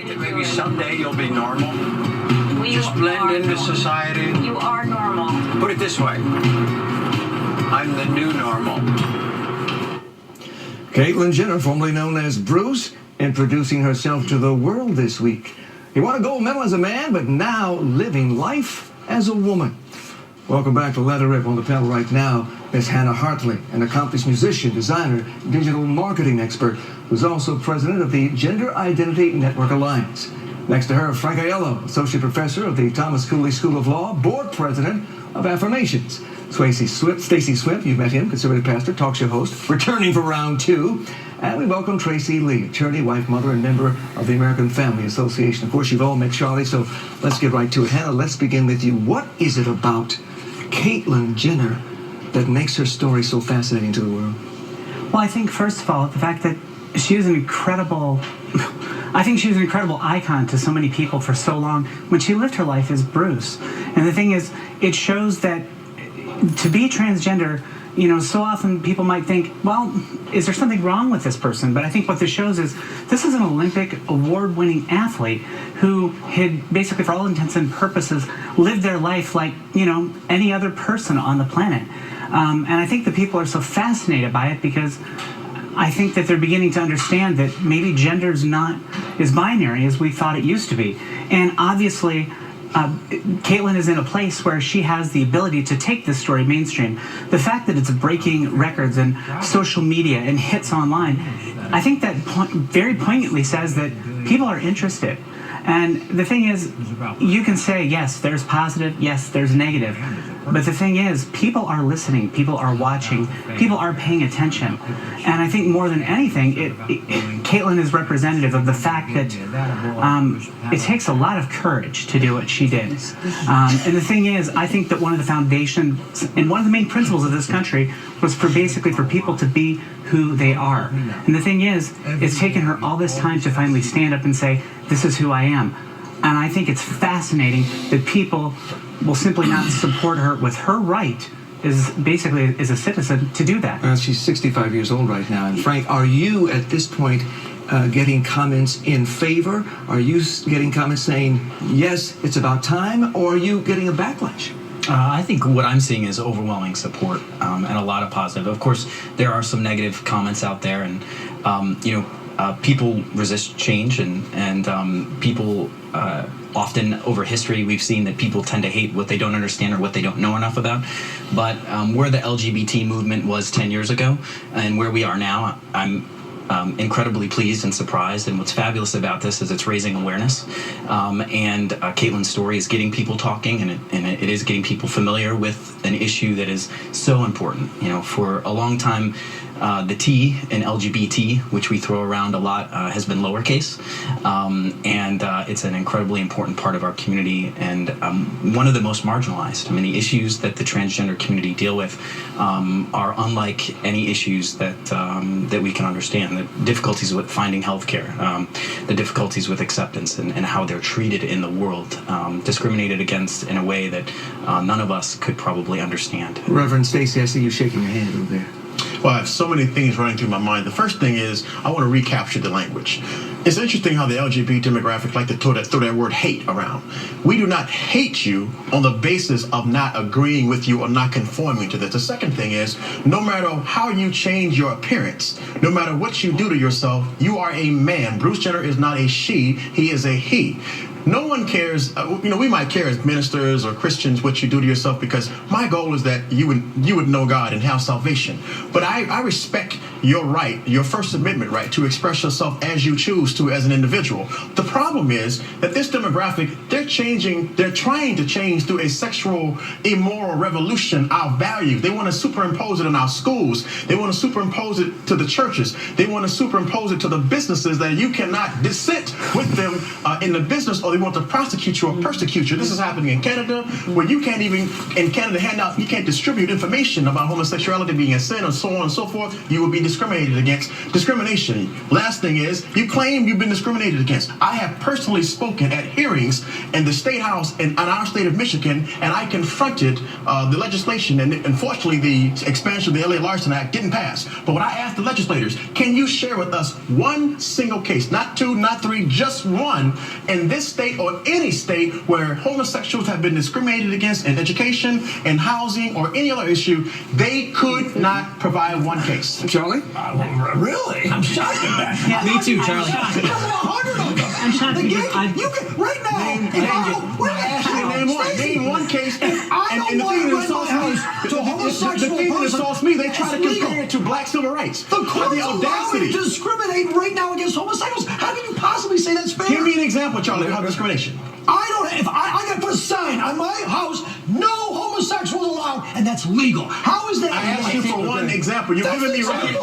think that maybe someday you'll be normal? Just blend into society? You are normal. Put it this way. I'm the new normal. Caitlyn Jenner, formerly known as Bruce, introducing herself to the world this week. He won a gold medal as a man, but now living life as a woman. Welcome back to Let Her Rip. On the panel right now is Hannah Hartley, an accomplished musician, designer, digital marketing expert, who's also president of the Gender Identity Network Alliance. Next to her, Frank Aiello, associate professor of the Thomas Cooley School of Law, board president of Affirmations. Stacy Swimp, you've met him, conservative pastor, talk show host, returning for round 2. And we welcome Tracy Lee, attorney, wife, mother, and member of the American Family Association. Of course, you've all met Charlie, so let's get right to it. Hannah, let's begin with you. What is it about Caitlyn Jenner that makes her story so fascinating to the world? Well, I think, first of all, the fact that she was an incredible... I think she was an incredible icon to so many people for so long when she lived her life as Bruce. And the thing is, it shows that to be transgender, you know, so often people might think, well, is there something wrong with this person? But I think what this shows is this is an Olympic award-winning athlete who had basically, for all intents and purposes, lived their life like, you know, any other person on the planet. And I think that people are so fascinated by it because I think that they're beginning to understand that maybe gender's not as binary as we thought it used to be. And obviously, Caitlyn is in a place where she has the ability to take this story mainstream. The fact that it's breaking records and social media and hits online, I think that very poignantly says that people are interested. And the thing is, you can say, yes, there's positive, yes, there's negative. But the thing is, people are listening, people are watching, people are paying attention. And I think more than anything, Caitlyn is representative of the fact that it takes a lot of courage to do what she did. And the thing is, I think that one of the foundations and one of the main principles of this country was for people to be who they are. And the thing is, it's taken her all this time to finally stand up and say, this is who I am. And I think it's fascinating that people will simply not support her with her right as basically as a citizen to do that. She's 65 years old right now. And Frank, are you at this point getting comments in favor? Are you getting comments saying, yes, it's about time? Or are you getting a backlash? I think what I'm seeing is overwhelming support and a lot of positive. Of course, there are some negative comments out there, and people resist change, and people often over history we've seen that people tend to hate what they don't understand or what they don't know enough about. But where the LGBT movement was 10 years ago and where we are now, I'm incredibly pleased and surprised, and what's fabulous about this is it's raising awareness, and Caitlyn's story is getting people talking, and it is getting people familiar with an issue that is so important. You know, for a long time, the T in LGBT, which we throw around a lot, has been lowercase, and it's an incredibly important part of our community, and one of the most marginalized. I mean, the issues that the transgender community deal with are unlike any issues that we can understand. The difficulties with finding health care, the difficulties with acceptance, and how they're treated in the world, discriminated against in a way that none of us could probably understand. Reverend Stacy, I see you shaking your hand over there. Well, I have so many things running through my mind. The first thing is I want to recapture the language. It's interesting how the LGBT demographic like to throw that word hate around. We do not hate you on the basis of not agreeing with you or not conforming to this. The second thing is, no matter how you change your appearance, no matter what you do to yourself, you are a man. Bruce Jenner is not a she, he is a he. No one cares, we might care as ministers or Christians what you do to yourself, because my goal is that you would know God and have salvation. But I respect your right, your First Amendment right, to express yourself as you choose to as an individual. The problem is that this demographic, they're trying to change through a sexual, immoral revolution our values. They want to superimpose it in our schools. They want to superimpose it to the churches. They want to superimpose it to the businesses that you cannot dissent with them in the business, or they want to prosecute you or persecute you. This is happening in Canada, where you can't even, in Canada, you can't distribute information about homosexuality being a sin, and so on and so forth. You will be discriminated against. Discrimination. Last thing is, you claim you've been discriminated against. I have personally spoken at hearings in the State House in our state of Michigan, and I confronted the legislation, and unfortunately the expansion of the L.A. Larson Act didn't pass. But when I asked the legislators, can you share with us one single case, not two, not three, just one in this state or any state where homosexuals have been discriminated against in education, in housing, or any other issue, they could not provide one case. Charlie? Really? I'm shocked at that. Me too, Charlie. I'm shocked because You can, right now, Name one case. I don't want to rent my house to a homosexual that person. assaults me, they try to It's compare legal. it to black civil rights. The courts the allow audacity. you to discriminate right now against homosexuals. How can you possibly say that's fair? Give me an example, Charlie, of discrimination. I don't. If I got to put a sign on my house, no homosexuals allowed, and that's legal. How is that? I asked you for one example. You're giving me rhetoric.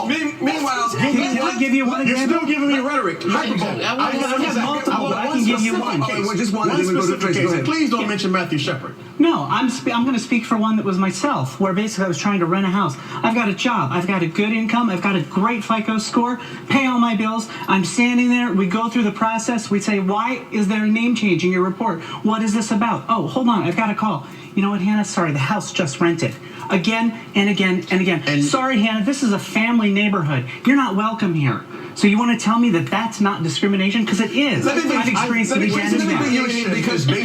Meanwhile, can I give you one You're example? still giving me rhetoric. Hyperbole. I can give you one. Just one, One then we go to specific Tracy. Go case. ahead. Please don't mention Matthew Shepard. No, I'm going to speak for one that was myself, where basically I was trying to rent a house. I've got a job. I've got a good income. I've got a great FICO score, pay all my bills. I'm standing there. We go through the process. We say, why is there a name change in your report? What is this about? Oh, hold on. I've got a call. You know what, Hannah? Sorry, the house just rented. Again and again and again. Sorry, Hannah, this is a family neighborhood. You're not welcome here. So you want to tell me that that's not discrimination? Because it is. I've experienced it again and Let me bring you in again. here because let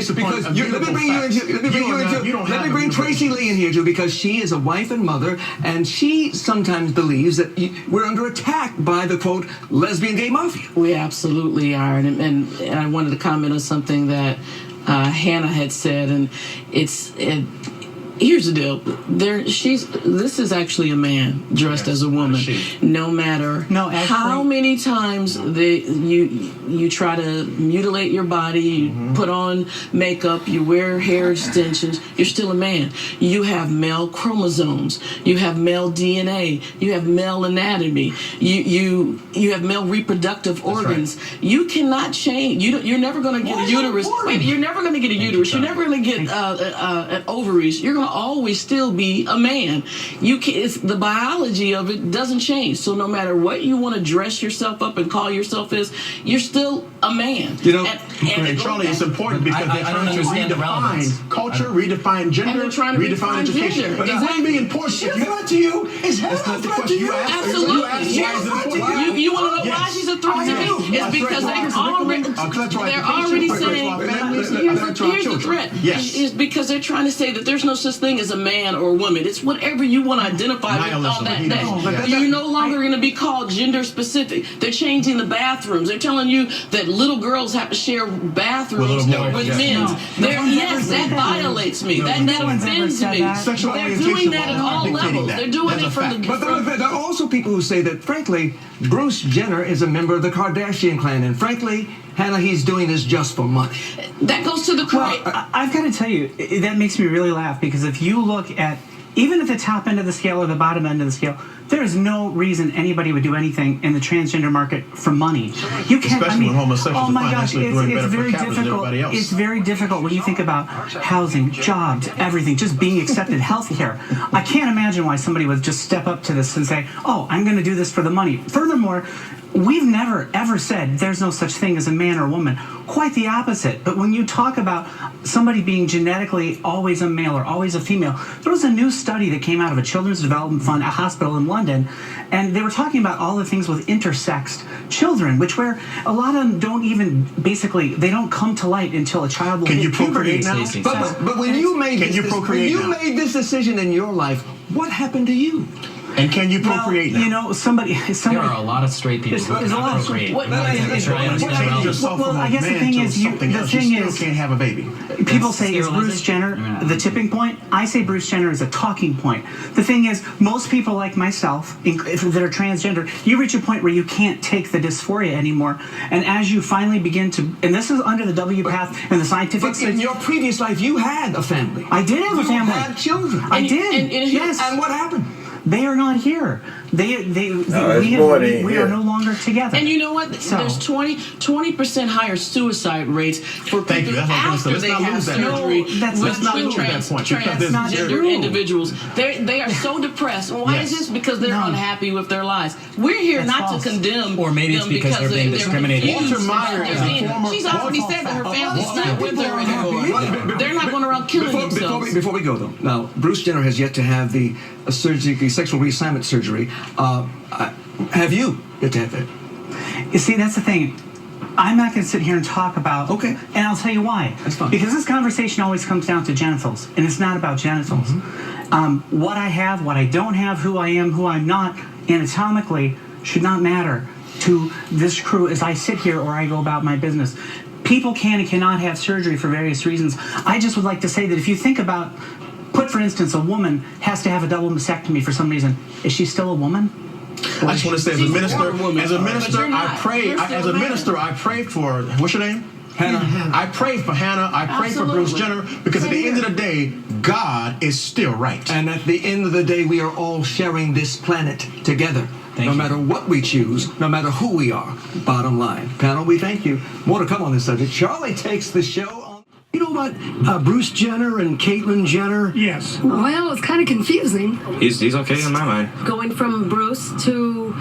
me bring Tracy. Tracy Lee in here too, because she is a wife and mother, and she sometimes believes that we're under attack by the quote lesbian gay mafia. We absolutely are, and I wanted to comment on something that Hannah had said, and here's the deal. This is actually a man dressed as a woman. No matter how many times you try to mutilate your body, you put on makeup, you wear hair extensions, you're still a man. You have male chromosomes, you have male DNA, you have male anatomy, you have male reproductive organs. Right. You cannot change. You're never going to get a uterus. Wait, you're never going to get a uterus. You're never going to get an ovaries. You're going to always still be a man. The biology of it doesn't change. So no matter what you want to dress yourself up and call yourself as, you're still a man. You know, and Charlie, it's important because they're trying to redefine culture, redefine gender, redefine education. Gender. But that wouldn't be important. She's a threat to you. Is Hannah a threat to you? Absolutely. You want to know why she's a threat to me? It's because they're already saying, here's the threat. It's because they're trying to say that there's no such thing as a man or a woman. It's whatever you want to identify with on that day. You're no longer going to be called gender specific. They're changing the bathrooms. They're telling you that little girls have to share bathrooms with men. Yes, that violates me. That offends me. They're doing that at all levels. They're doing it from the... But there are also people who say that, frankly, Bruce Jenner is a member of the Kardashian clan, and frankly, Hannah, he's doing this just for money. That goes to the crime. I've got to tell you, that makes me really laugh, because if you look at, even at the top end of the scale or the bottom end of the scale, there is no reason anybody would do anything in the transgender market for money. You can't. Especially when homosexuals oh my gosh, it's very difficult. It's very difficult when you think about housing, jobs, everything, just being accepted, healthcare. I can't imagine why somebody would just step up to this and say, "Oh, I'm going to do this for the money." Furthermore, we've never ever said there's no such thing as a man or a woman. Quite the opposite. But when you talk about somebody being genetically always a male or always a female, there was a new study that came out of a Children's Development Fund, a hospital in London, and they were talking about all the things with intersexed children, where a lot of them don't even, basically, they don't come to light until a child will hit puberty. But when you made this decision in your life, what happened to you? And can you procreate now? You know, somebody. There are a lot of straight people who cannot procreate. Well, I guess the thing is, you can't have a baby. People say, is Bruce Jenner the tipping point? I say Bruce Jenner is a talking point. The thing is, most people like myself that are transgender, you reach a point where you can't take the dysphoria anymore. And as you finally begin to, and this is under the W path and the scientific... But in your previous life, you had a family. I did have a family. You had children. I did, yes. And what happened? They are not here. We are no longer together. And you know what? There's 20% higher suicide rates for people after they have surgery with transgender individuals. They are so depressed. Why is this? Because they're unhappy with their lives. We're here not to condemn or maybe it's because they're being discriminated. Walter Meyer is a former... She's already said that her family's not with her anymore. They're not going around killing themselves. Before we go, though, now, Bruce Jenner has yet to have the sexual reassignment surgery. Have you yet to have that? You see, that's the thing. I'm not going to sit here and talk about... Okay. And I'll tell you why. That's fine. Because this conversation always comes down to genitals, and it's not about genitals. What I have, what I don't have, who I am, who I'm not, anatomically, should not matter to this crew as I sit here or I go about my business. People can and cannot have surgery for various reasons. I just would like to say that if you think about... Put, for instance, a woman has to have a double mastectomy for some reason. Is she still a woman? I just want to say, as a minister, I pray for, what's your name? Hannah. I pray for Hannah. I pray for Bruce Jenner, because at the end of the day, God is still right. And at the end of the day, we are all sharing this planet together. No matter what we choose, no matter who we are. Bottom line. Panel, we thank you. More to come on this subject. Charlie takes the show on... You know about Bruce Jenner and Caitlyn Jenner? Yes. Well, it's kind of confusing. He's okay in my mind. Going from Bruce to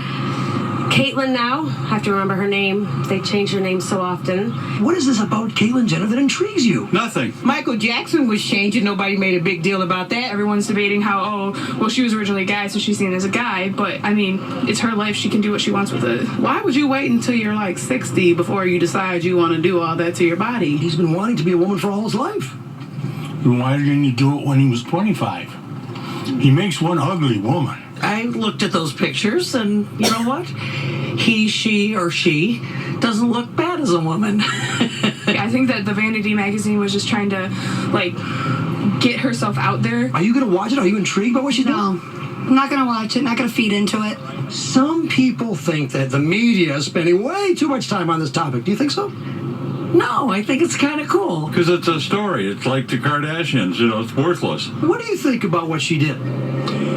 Caitlyn now. I have to remember her name. They change her name so often. What is this about Caitlyn Jenner that intrigues you? Nothing. Michael Jackson was changing. Nobody made a big deal about that. Everyone's debating how, she was originally a guy, so she's seen as a guy. But, I mean, it's her life. She can do what she wants with it. Why would you wait until you're, 60 before you decide you want to do all that to your body? He's been wanting to be a woman for all his life. Why didn't he do it when he was 25? He makes one ugly woman. I looked at those pictures, and you know what? He, she, or she doesn't look bad as a woman. I think that the Vanity magazine was just trying to, get herself out there. Are you going to watch it? Are you intrigued by what she's doing? No, I'm not going to watch it. Not going to feed into it. Some people think that the media is spending way too much time on this topic. Do you think so? No, I think it's kind of cool. Because it's a story. It's like the Kardashians, it's worthless. What do you think about what she did?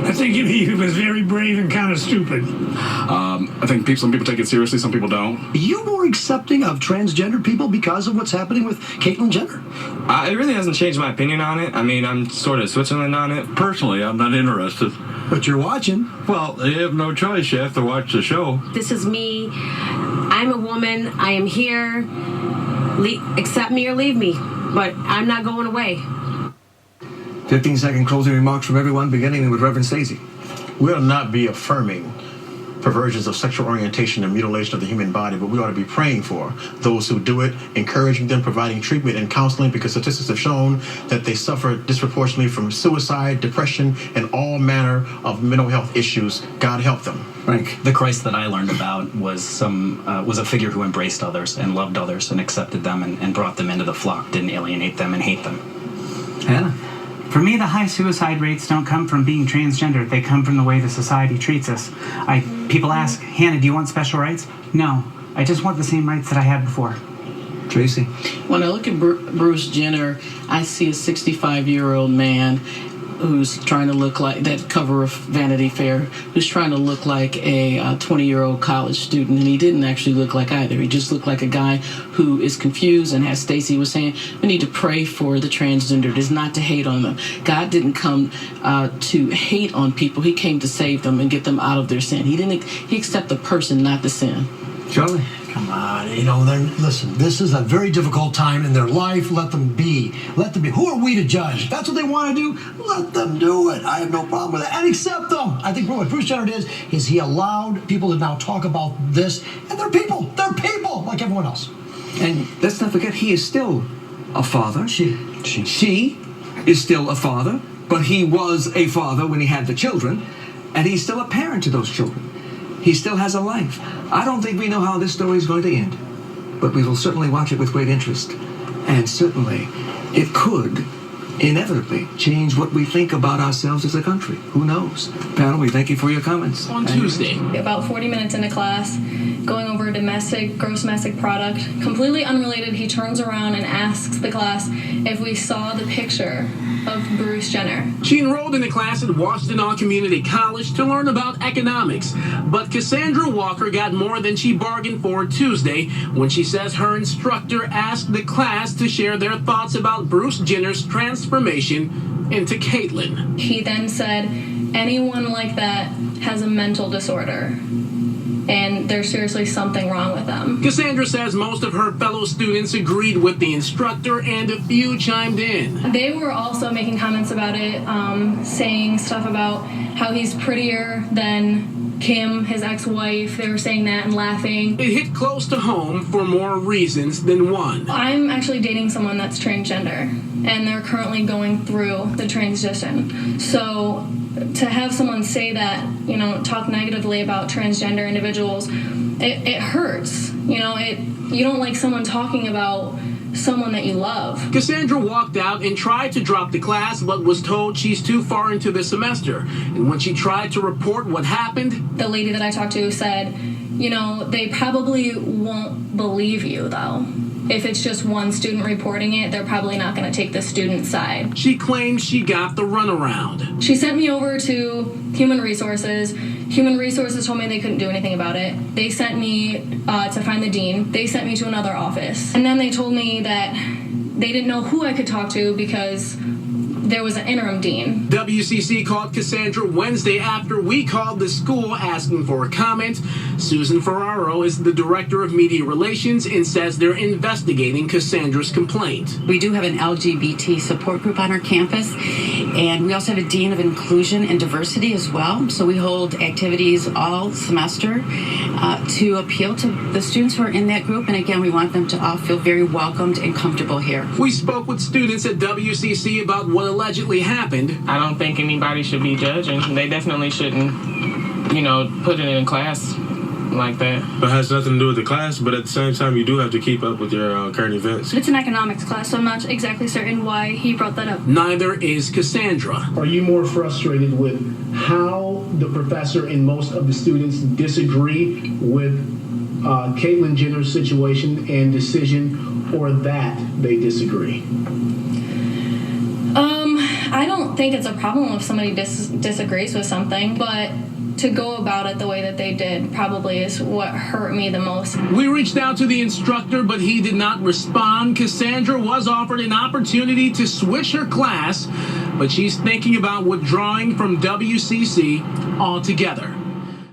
I think he was very brave and kind of stupid. I think some people take it seriously, some people don't. Are you more accepting of transgender people because of what's happening with Caitlyn Jenner? It really hasn't changed my opinion on it. I mean, I'm sort of Switzerland on it. Personally, I'm not interested. But you're watching. Well, you have no choice. You have to watch the show. This is me. I'm a woman. I am here. Accept me or leave me. But I'm not going away. 15-second closing remarks from everyone, beginning with Reverend Stacy. We ought to not be affirming perversions of sexual orientation and mutilation of the human body, but we ought to be praying for those who do it, encouraging them, providing treatment and counseling, because statistics have shown that they suffer disproportionately from suicide, depression, and all manner of mental health issues. God help them. Frank. The Christ that I learned about was a figure who embraced others and loved others and accepted them and brought them into the flock, didn't alienate them and hate them. Hannah. For me, the high suicide rates don't come from being transgender. They come from the way the society treats us. People ask, Hannah, do you want special rights? No. I just want the same rights that I had before. Tracy. When I look at Bruce Jenner, I see a 65-year-old man who's trying to look like that cover of Vanity Fair, who's trying to look like a 20-year-old college student, and he didn't actually look like either. He just looked like a guy who is confused, and as Stacy was saying, we need to pray for the transgendered, not to hate on them. God didn't come to hate on people. He came to save them and get them out of their sin. He accepted the person, not the sin. Charlie. Come on, listen, this is a very difficult time in their life. Let them be. Let them be. Who are we to judge? If that's what they want to do, let them do it. I have no problem with it. And accept them. I think what Bruce Jenner did is he allowed people to now talk about this. And they're people. They're people like everyone else. And let's not forget, he is still a father. She is still a father. But he was a father when he had the children. And he's still a parent to those children. He still has a life. I don't think we know how this story is going to end, but we will certainly watch it with great interest. And certainly, it could inevitably change what we think about ourselves as a country. Who knows? Panel, we thank you for your comments. On Tuesday. About 40 minutes into class, going over a gross domestic product, completely unrelated, he turns around and asks the class if we saw the picture of Bruce Jenner. She enrolled in a class at Washtenaw Community College to learn about economics, but Cassandra Walker got more than she bargained for Tuesday when she says her instructor asked the class to share their thoughts about Bruce Jenner's transformation into Caitlyn. He then said, anyone like that has a mental disorder, and there's seriously something wrong with them. Cassandra says most of her fellow students agreed with the instructor and a few chimed in. They were also making comments about it, saying stuff about how he's prettier than Kim, his ex-wife, they were saying that and laughing. It hit close to home for more reasons than one. I'm actually dating someone that's transgender, and they're currently going through the transition. So to have someone say that, you know, talk negatively about transgender individuals, it hurts. You know, you don't like someone talking about someone that you love. Cassandra walked out and tried to drop the class, but was told she's too far into the semester. And when she tried to report what happened, the lady that I talked to said, you know, they probably won't believe you, though. If it's just one student reporting it, they're probably not going to take the student's side. She claims she got the runaround. She sent me over to Human Resources. Human Resources told me they couldn't do anything about it. They sent me to find the dean. They sent me to another office. And then they told me that they didn't know who I could talk to because there was an interim dean. WCC called Cassandra Wednesday after we called the school asking for a comment. Susan Ferraro is the director of media relations and says they're investigating Cassandra's complaint. We do have an LGBT support group on our campus, and we also have a dean of inclusion and diversity as well. So we hold activities all semester to appeal to the students who are in that group. And again, we want them to all feel very welcomed and comfortable here. We spoke with students at WCC about what allegedly happened. I don't think anybody should be judging. They definitely shouldn't, you know, put it in class like that. It has nothing to do with the class, but at the same time, you do have to keep up with your current events. It's an economics class, so I'm not exactly certain why he brought that up. Neither is Cassandra. Are you more frustrated with how the professor and most of the students disagree with Caitlyn Jenner's situation and decision, or that they disagree? I don't think it's a problem if somebody disagrees with something, but to go about it the way that they did probably is what hurt me the most. We reached out to the instructor, but he did not respond. Cassandra was offered an opportunity to switch her class, but she's thinking about withdrawing from WCC altogether.